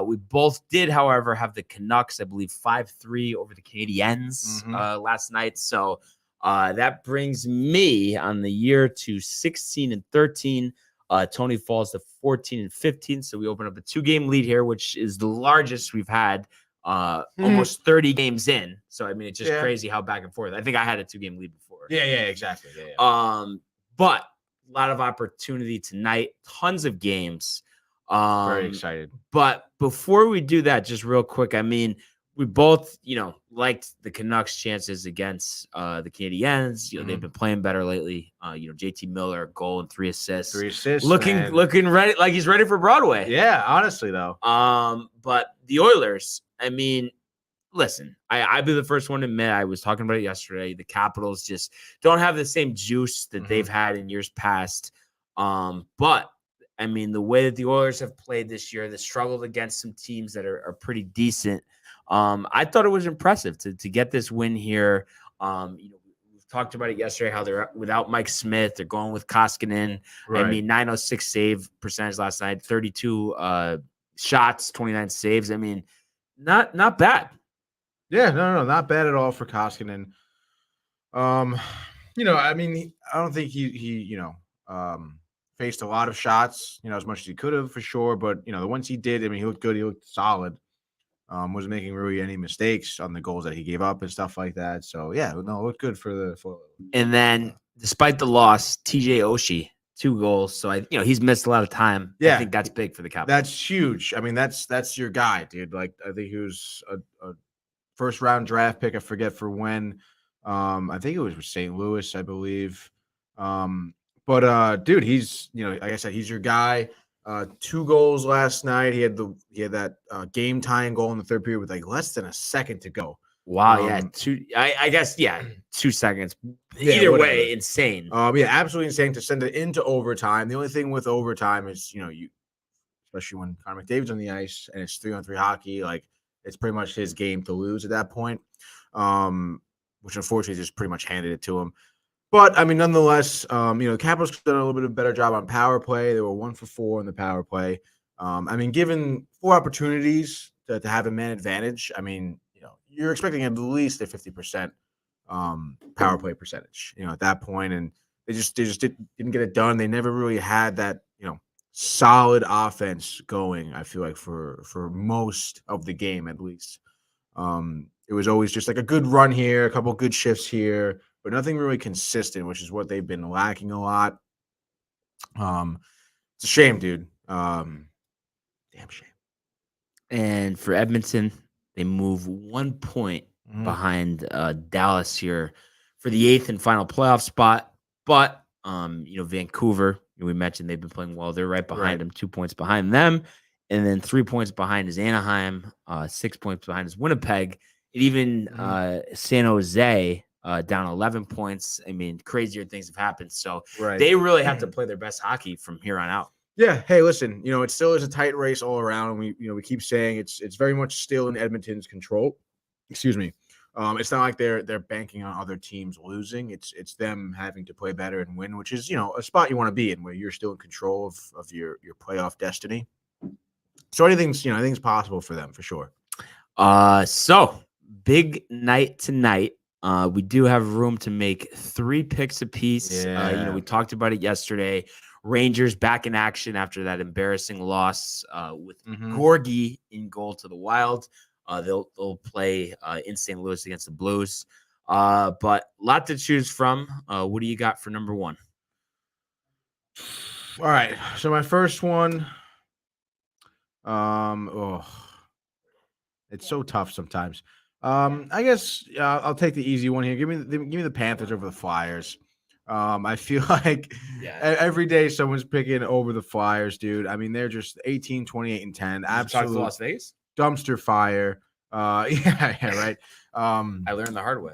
We both did, however, have the Canucks, I believe, 5-3 over the Canadiens last night. So that brings me on the year to 16-13. Tony falls to 14-15. So we open up a 2-game lead here, which is the largest we've had. Almost 30 games in. So I mean, it's just crazy how back and forth. I think I had a 2-game lead before. Yeah, exactly. Yeah. But a lot of opportunity tonight, tons of games. Very excited. But before we do that, just real quick, I mean, we both, liked the Canucks' chances against the Canadiens. They've been playing better lately. JT Miller, goal and 3 assists. 3 assists. Looking ready, like he's ready for Broadway. Yeah, honestly, though. But the Oilers, I mean, listen, I'd be the first one to admit, I was talking about it yesterday. The Capitals just don't have the same juice that they've had in years past. But I mean, the way that the Oilers have played this year, they struggled against some teams that are pretty decent. I thought it was impressive to get this win here. We've talked about it yesterday, how they're without Mike Smith. They're going with Koskinen. I mean, 906 save percentage last night, 32 shots, 29 saves. I mean, not bad. Yeah, no, not bad at all for Koskinen. I mean, I don't think he faced a lot of shots, as much as he could have for sure. But the ones he did, I mean, he looked good. He looked solid. Wasn't making really any mistakes on the goals that he gave up and stuff like that. So yeah, no, it looked good for. And then, despite the loss, TJ Oshie, 2 goals. So he's missed a lot of time. Yeah, I think that's big for the Capitals. That's huge. I mean, that's your guy, dude. Like, I think he was a first round draft pick. I forget for when. I think it was with St. Louis, I believe. But dude, he's like I said, he's your guy. 2 goals last night. He had that game tying goal in the third period with like less than a second to go. Wow, yeah, 2. I guess 2 seconds. Yeah, Either whatever. way, insane. Yeah, absolutely insane to send it into overtime. The only thing with overtime is you, especially when Connor McDavid's on the ice and it's 3-on-3 hockey, like it's pretty much his game to lose at that point. Which unfortunately just pretty much handed it to him. But I mean, nonetheless, the Capitals done a little bit of a better job on power play. They were 1 for 4 in the power play. I mean, given 4 opportunities to have a man advantage, I mean, you're expecting at least a 50% power play percentage, at that point, and they just didn't get it done. They never really had that, solid offense going. I feel like for most of the game, at least. It was always just like a good run here, a couple good shifts here, but nothing really consistent, which is what they've been lacking a lot. It's a shame, dude. Damn shame. And for Edmonton, they move 1 point behind Dallas here for the 8th and final playoff spot. But Vancouver, we mentioned they've been playing well. They're right behind them, 2 points behind them, and then 3 points behind is Anaheim, 6 points behind is Winnipeg. And even San Jose down 11 points. I mean, crazier things have happened. So they really have to play their best hockey from here on out. Yeah. Hey, listen, it still is a tight race all around. And we keep saying it's very much still in Edmonton's control. Excuse me. It's not like they're banking on other teams losing. It's them having to play better and win, which is, a spot you want to be in where you're still in control of your playoff destiny. So anything's possible for them for sure. So big night tonight. We do have room to make 3 picks apiece. Yeah. We talked about it yesterday. Rangers back in action after that embarrassing loss with Gorgie in goal to the Wild. They'll play in St. Louis against the Blues. But a lot to choose from. What do you got for number 1? All right. So my first one, it's so tough sometimes. I guess I'll take the easy one here. Give me the Panthers over the Flyers. I feel like every day someone's picking over the Flyers, dude. I mean, they're just 18, 28, and 10. Absolute Las Vegas dumpster fire. Yeah, right. I learned the hard way.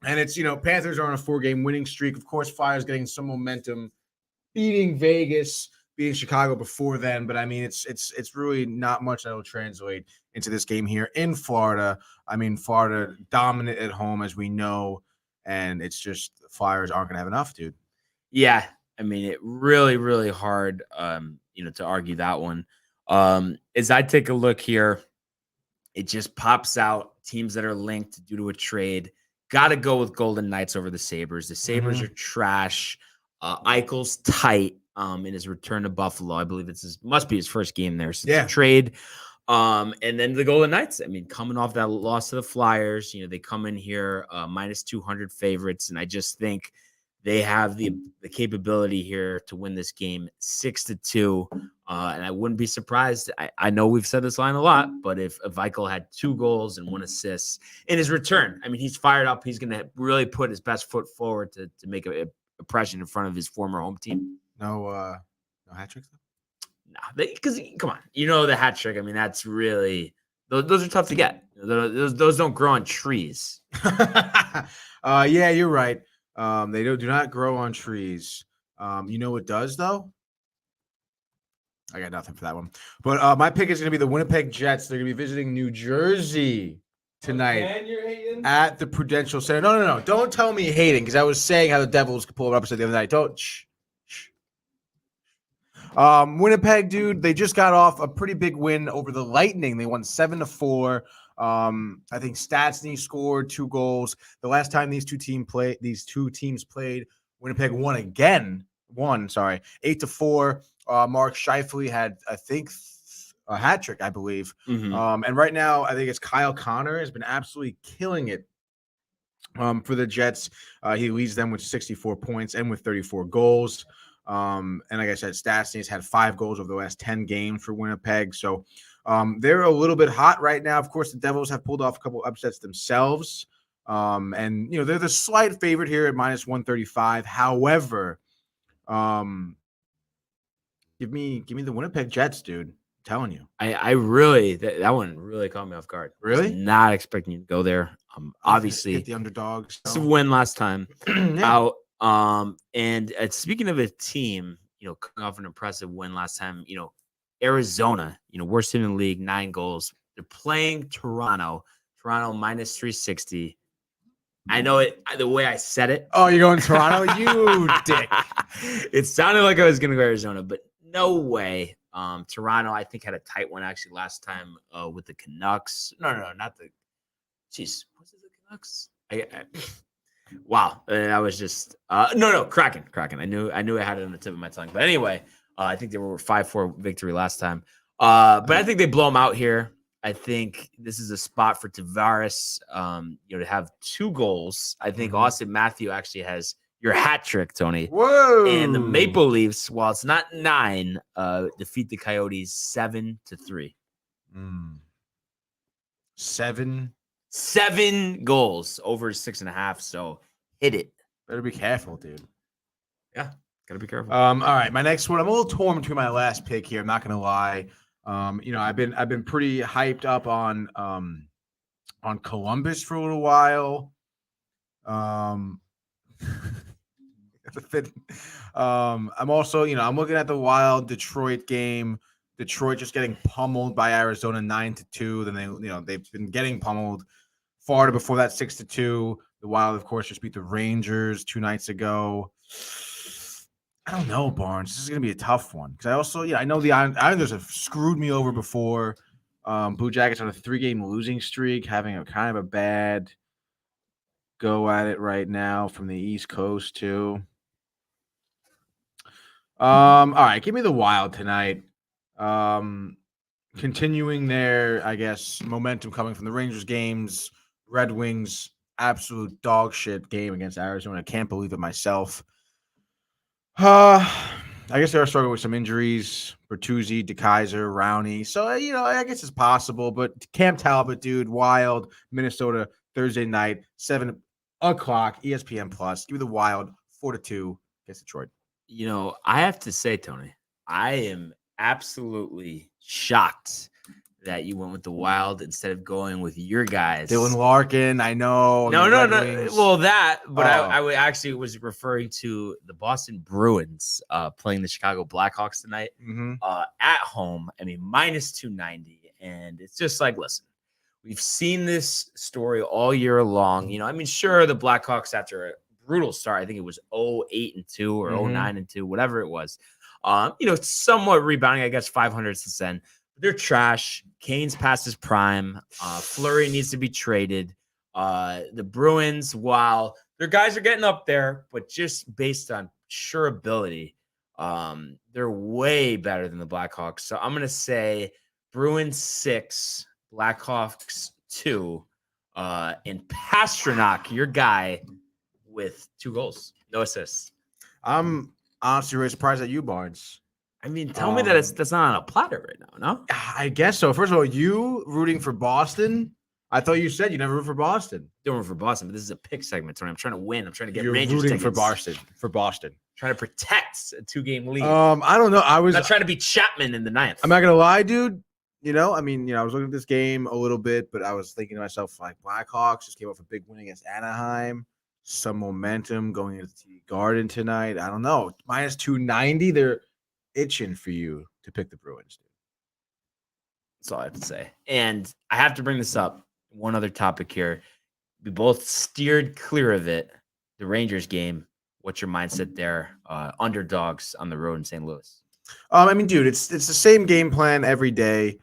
And it's, Panthers are on a 4-game winning streak. Of course, Flyers getting some momentum, beating Vegas, beating Chicago before then. But I mean, it's really not much that will translate into this game here in Florida. I mean, Florida dominant at home, as we know, and it's just the Flyers aren't going to have enough, dude. Yeah, I mean, it really, really hard, to argue that one. As I take a look here, it just pops out teams that are linked due to a trade. Got to go with Golden Knights over the Sabres. The Sabres are trash. Eichel's tight in his return to Buffalo. I believe must be his first game there since the trade. And then the Golden Knights, I mean, coming off that loss to the Flyers, they come in here minus 200 favorites. And I just think they have the capability here to win this game 6-2. And I wouldn't be surprised. I know we've said this line a lot, but if Eichel had 2 goals and 1 assist in his return, I mean, he's fired up. He's going to really put his best foot forward to make an impression in front of his former home team. No hat trick though? No, because come on, the hat trick. I mean, that's really those are tough to get. Those don't grow on trees. Yeah, you're right. They do not grow on trees. You know what does though? I got nothing for that one. But my pick is going to be the Winnipeg Jets. They're going to be visiting New Jersey tonight Again, you're hating? at the Prudential Center. No. Don't tell me hating because I was saying how the Devils could pull it upset the other night. Don't. Shh. Winnipeg, dude, they just got off a pretty big win over the Lightning. They won 7-4. I think Stastny scored 2 goals. The last time these two teams played, Winnipeg won 8-4. Mark Scheifele had, I think, a hat trick, I believe. Mhm. And right now, I think it's Kyle Connor has been absolutely killing it for the Jets. He leads them with 64 points and with 34 goals. And like I said, Stastny has had 5 goals over the last 10 games for Winnipeg. So they're a little bit hot right now. Of course, the Devils have pulled off a couple upsets themselves. And, they're the slight favorite here at minus 135. However, give me the Winnipeg Jets, dude. I'm telling you. I really that one really caught me off guard. Really? Was not expecting you to go there. Obviously, Hit the underdogs. it's a win last time Yeah. out. And speaking of a team, coming off an impressive win last time, Arizona, worst team in the league, 9 goals. They're playing Toronto. Toronto minus 360. I know it the way I said it. Oh, you're going Toronto? You dick. It sounded like I was going to go Arizona, but no way. Toronto, I think, had a tight one actually last time with the Canucks. No, not the. Jeez, was it the Canucks? Wow, I was just no, Kraken. I knew I had it on the tip of my tongue. But anyway, I think they were 5-4 victory last time. But I think they blow them out here. I think this is a spot for Tavares, to have 2 goals. I think Austin Matthew actually has your hat trick, Tony. Whoa! And the Maple Leafs, while it's not 9, defeat the Coyotes 7-3. 7 goals over 6.5. So hit it. Better be careful, dude. Yeah, gotta be careful. All right, my next one. I'm a little torn between my last pick here. I'm not gonna lie. I've been pretty hyped up on Columbus for a little while. I'm also, I'm looking at the Wild Detroit game. Detroit just getting pummeled by Arizona 9-2. Then they've been getting pummeled. Florida before that 6-2. The Wild, of course, just beat the Rangers 2 nights ago. I don't know, Barnes. This is going to be a tough one because I also, I know the Islanders have screwed me over before. Blue Jackets on a 3-game losing streak, having a kind of a bad go at it right now from the East Coast too. All right, give me the Wild tonight. Continuing their, I guess, momentum coming from the Rangers games, Red Wings, absolute dog shit game against Arizona. I can't believe it myself. I guess they are struggling with some injuries. Bertuzzi, DeKaiser, Rowney. So, I guess it's possible. But Cam Talbot, dude, Wild, Minnesota, Thursday night, 7 o'clock, ESPN Plus. Give me the Wild, 4-2 against Detroit. I have to say, Tony, I am absolutely shocked that you went with the Wild instead of going with your guys. Dylan Larkin, I know. No. Well, but I actually was referring to the Boston Bruins playing the Chicago Blackhawks tonight at home. I mean, minus 290. And it's just like, listen, we've seen this story all year long. Sure, the Blackhawks after a brutal start, I think it was 0-8-2 or 0-9-2, whatever it was. It's somewhat rebounding, I guess, 500 since then. They're trash. Kane's past his prime. Fleury needs to be traded. The Bruins, while their guys are getting up there, but just based on sheer ability, they're way better than the Blackhawks. So I'm going to say Bruins 6, Blackhawks 2, and Pastrnak, your guy, with 2 goals, no assists. I'm honestly really surprised at you, Barnes. Tell me that that's not on a platter right now, no? I guess so. First of all, you rooting for Boston? I thought you said you never root for Boston. Don't root for Boston, but this is a pick segment, Tony. I'm trying to win. I'm trying to get You're Rangers rooting tickets. for Boston. Trying to protect a 2-game lead. I don't know. I'm not trying to be Chapman in the 9th. I'm not gonna lie, dude. I was looking at this game a little bit, but I was thinking to myself, like, Blackhawks just came off a big win against Anaheim. Some momentum going into the Garden tonight. I don't know. Minus 290. They're itching for you to pick the Bruins. That's all I have to say. And I have to bring this up. one other topic here. We both steered clear of it. The Rangers game. What's your mindset there? Underdogs on the road in St. Louis. I mean, dude, it's the same game plan every day.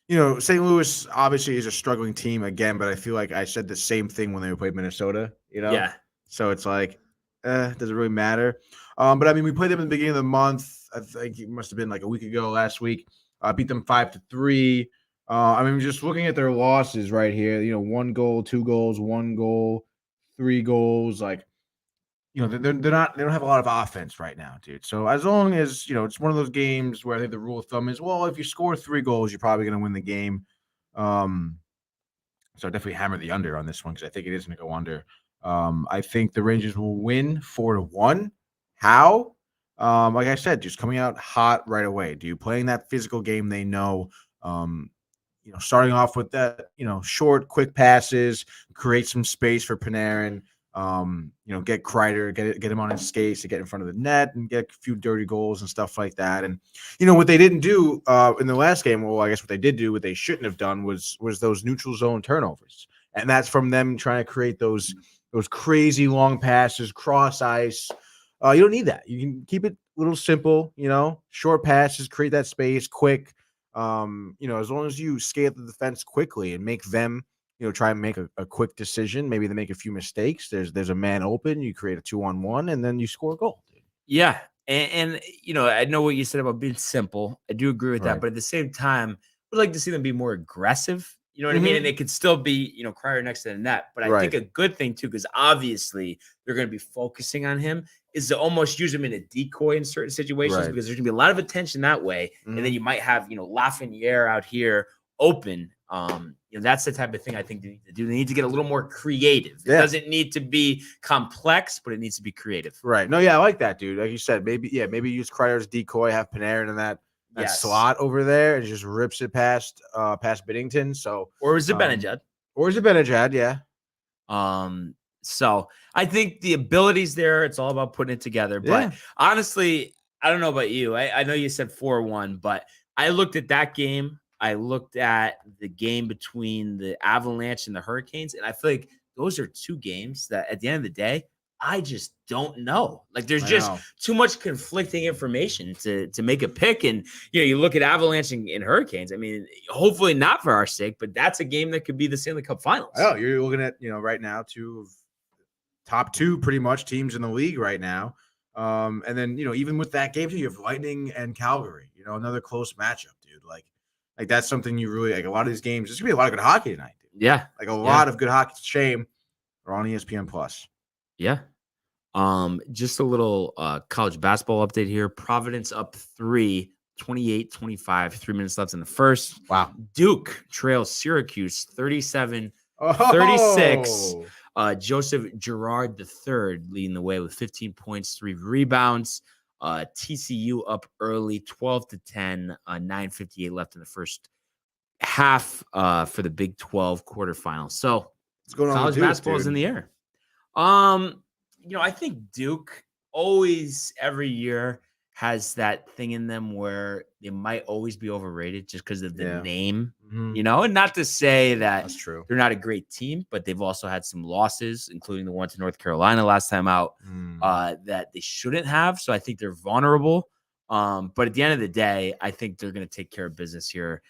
St. Louis obviously is a struggling team again, but I feel like I said the same thing when they played Minnesota. Yeah. So it's like, does it really matter? But I mean, we played them in the beginning of the month. I think it must have been like a week ago last week. Beat them 5-3. I mean, just looking at their losses right here, 1 goal, 2 goals, 1 goal, 3 goals. Like, they don't have a lot of offense right now, dude. So as long as, it's one of those games where I think the rule of thumb is, well, if you score 3 goals, you're probably going to win the game. So definitely hammer the under on this one because I think it is going to go under. I think the Rangers will win 4-1. How? Like I said, just coming out hot right away. Do you playing that physical game they know? Starting off with that, short, quick passes, create some space for Panarin. Get Kreider, get him on his skates to get in front of the net and get a few dirty goals and stuff like that. And what they didn't do in the last game, well, I guess what they did do, what they shouldn't have done was those neutral zone turnovers, and that's from them trying to create those crazy long passes, cross ice. You don't need that. You can keep it a little simple. Short passes, create that space, quick. As long as you scale the defense quickly and make them. Try and make a quick decision. Maybe they make a few mistakes. There's a man open. You create a 2-on-1, and then you score a goal. Dude. Yeah, and I know what you said about being simple. I do agree with that, but at the same time, I'd like to see them be more aggressive. You know what I mean? And it could still be, Kreider next to the net. But I think a good thing too, because obviously they're going to be focusing on him, is to almost use him in a decoy in certain situations because there's going to be a lot of attention that way, and then you might have Lafreniere out here open. That's the type of thing I think they need to do. They need to get a little more creative. It doesn't need to be complex, but it needs to be creative. Right. No, yeah, I like that, dude. Like you said, maybe use Kreider's decoy, have Panarin in that slot over there, and just rips it past Binnington. So, or is it Benajad? Yeah. So I think the ability's there. It's all about putting it together. But honestly, I don't know about you. I know you said 4-1, but I looked at that game. I looked at the game between the Avalanche and the Hurricanes, and I feel like those are two games that at the end of the day, I just don't know. Like there's just too much conflicting information to make a pick. And, you look at Avalanche and Hurricanes. I mean, hopefully not for our sake, but that's a game that could be the Stanley Cup Finals. Oh, you're looking at, right now, top 2 pretty much teams in the league right now. And then, even with that game, you have Lightning and Calgary, another close matchup, dude. Like that's something you really like. A lot of these games, there's gonna be a lot of good hockey tonight, dude. Yeah, like a lot of good hockey. It's a shame they're on ESPN Plus. Yeah. Just a little college basketball update here. Providence up 3, 28-25, 3 minutes left in the first. Wow. Duke trails Syracuse 37-36. Joseph Girard III leading the way with 15 points, 3 rebounds. TCU up early, 12-10, 9:58 left in the first half for the Big 12 quarterfinals. So what's going on? College basketball is in the air. I think Duke always every year has that thing in them where they might always be overrated just because of the name, and not to say that that's true. They're not a great team, but they've also had some losses, including the one to North Carolina last time out, that they shouldn't have. So I think they're vulnerable. But at the end of the day, I think they're going to take care of business here.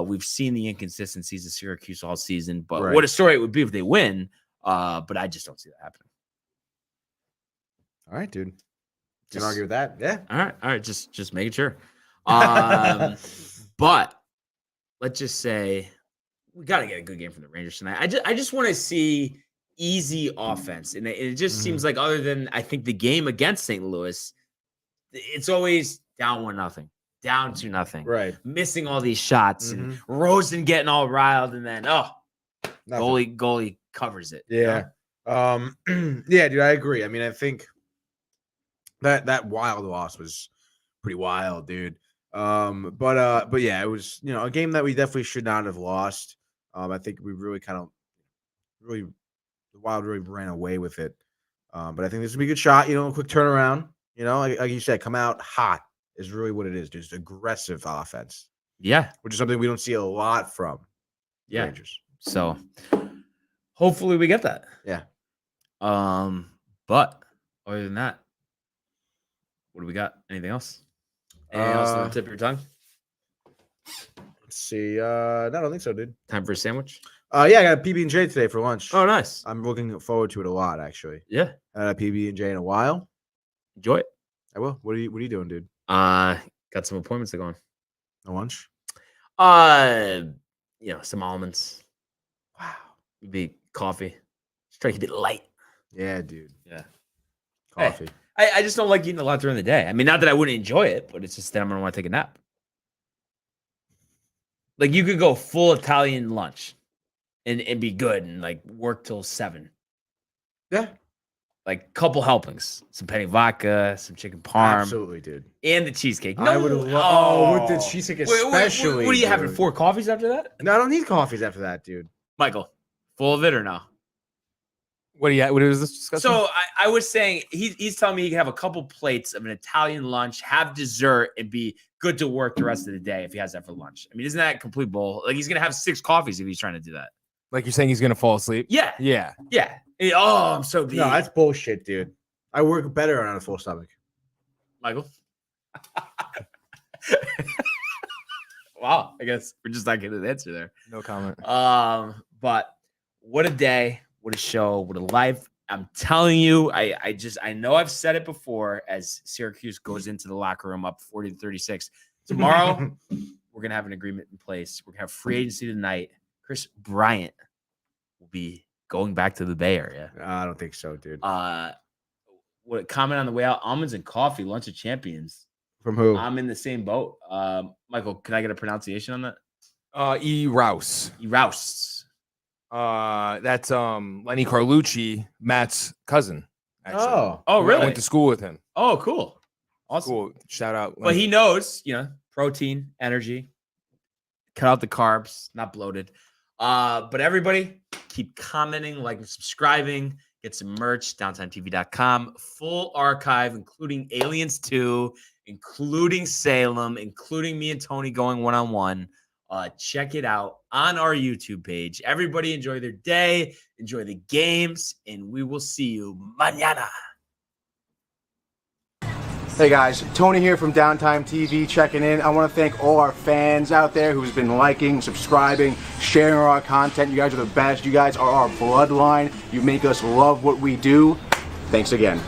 We've seen the inconsistencies of Syracuse all season, but what a story it would be if they win. But I just don't see that happening. All right, dude. Can argue with that? Yeah. All right. Just making sure. But let's just say we got to get a good game from the Rangers tonight. I just want to see easy offense, and it just seems like other than I think the game against St. Louis, it's always down 1-0, down 2-0, right? Missing all these shots and Rosen getting all riled, and then goalie covers it. Yeah. Yeah, dude, I agree. I mean, I think that wild loss was pretty wild, dude. But yeah, it was, a game that we definitely should not have lost. I think we really the Wild really ran away with it. But I think this would be a good shot, a quick turnaround, like you said, come out hot is really what it is. Just aggressive offense. Yeah. which is something we don't see a lot from the Yeah. Rangers. So hopefully we get that. Yeah. But other than that, what do we got? Anything else? Anything else on the tip of your tongue? Let's see. No, I don't think so, dude. Time for a sandwich? Yeah, I got a PB&J today for lunch. Oh, nice. I'm looking forward to it a lot, actually. Yeah. I had a PB&J in a while. Enjoy it. I will. What are you doing, dude? Got some appointments to go on. A lunch? Some almonds. Wow. Maybe coffee. Just try to keep it light. Yeah, dude. Yeah. Coffee. I just don't like eating a lot during the day. I mean, not that I wouldn't enjoy it, but it's just that I'm gonna want to take a nap. Like you could go full Italian lunch and be good and like work till 7. Yeah. Like couple helpings, some penne vodka, some chicken parm, Absolutely, dude. and the cheesecake. I would love with the cheesecake especially. What are you having? dude. 4 coffees after that? No, I don't need coffees after that, dude. Michael, full of it or no? What is this discussion? So I was saying he's telling me he can have a couple plates of an Italian lunch, have dessert, and be good to work the rest of the day if he has that for lunch. I mean, isn't that complete bull? Like he's gonna have 6 coffees if he's trying to do that. Like you're saying he's gonna fall asleep? Yeah. Yeah. Yeah. Oh, I'm so beat. No, that's bullshit, dude. I work better on a full stomach. Michael. Wow. I guess we're just not getting an answer there. No comment. But what a day, what a show, what a life. I'm telling you, I know I've said it before as Syracuse goes into the locker room up 40-36. Tomorrow, we're gonna have an agreement in place. We're gonna have free agency tonight. Chris Bryant will be going back to the Bay Area. I don't think so, dude. What comment on the way out? Almonds and coffee, lunch of champions. From who? I'm in the same boat. Michael, can I get a pronunciation on that? E. Rouse. E. Rouse. That's Lenny Carlucci, Matt's cousin. Actually. Oh, Oh, I really? went to school with him. Oh, cool. Awesome. Cool. Shout out. But he knows, protein, energy, cut out the carbs, not bloated. But everybody, keep commenting, liking, subscribing. Get some merch, downtimetv.com. Full archive, including Aliens 2, including Salem, including me and Tony going one-on-one. Check it out on our YouTube page. Everybody enjoy their day, enjoy the games, and we will see you mañana. Hey guys, Tony here from Downtime TV checking in. I want to thank all our fans out there who's been liking, subscribing, sharing our content. You guys are the best. You guys are our bloodline. You make us love what we do. Thanks again.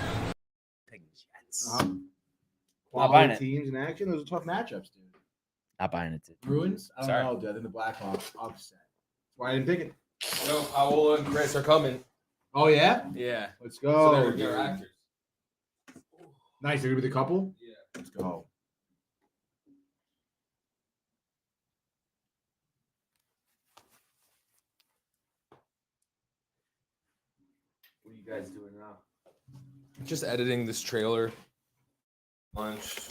Not buying it. Teams in action. Those are tough matchups, dude. Not buying it. Bruins? I don't Sorry. know, dude. I think the Blackhawks upset. That's why I didn't pick it. No, Paola and Chris are coming. Oh, yeah? Yeah. Let's go. So they're dude. actors. Nice. They're going to be the couple? Yeah. Let's go. What are you guys doing now? Just editing this trailer. Lunch.